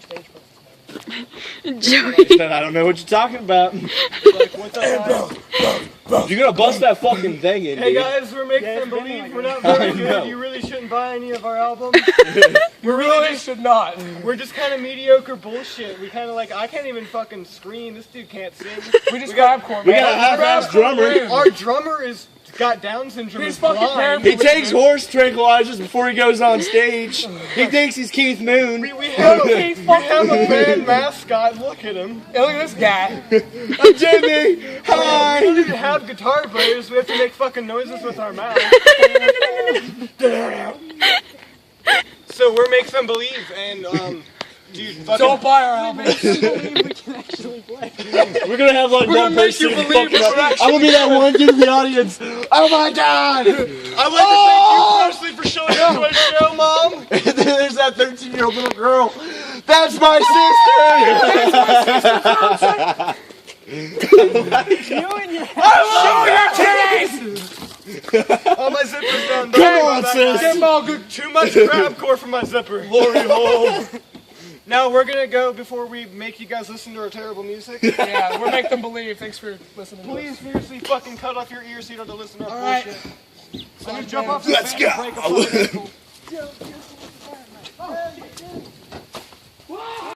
stage presence. Joey. I don't know what you're talking about. Like, what's up, guys? You're gonna bust that fucking thing in, Hey dude. guys, we're making Yeah, them it's been believe like we're that. not very I good. know. You really shouldn't buy any of our albums. You really should not. We're just kind of mediocre bullshit. We kind of like, I can't even fucking scream. This dude can't sing. We just grabcore, man. We got a half-ass drummer. Our drummer is got Down syndrome. He's Is fucking blind. He takes horse tranquilizers before he goes on stage. He thinks he's Keith Moon. We have a band mascot. Look at him. Hey, look at this guy. I'm Jimmy. Hi. We don't even have guitar players. We have to make fucking noises with our mouth. So we're Make Them Believe, and dude, fucking. Don't buy our album. We're gonna have like We're one gonna make you person believe fucking we're up. I'm gonna be that one dude in the audience. Oh my god! I'd like to thank you personally for showing up to our show, Mom. And then there's that 13-year-old little girl. That's my sister! You and your show your titties! Oh, my zipper's done. Come on, sis. Too much crabcore for my zipper. Glory hole. Now we're gonna go before we make you guys listen to our terrible music. Yeah, we're Make Them Believe. Thanks for listening to us. Please seriously fucking cut off your ears so you don't have to listen to our All right. bullshit. So jump off the Let's fan and go. break a fucking ankle.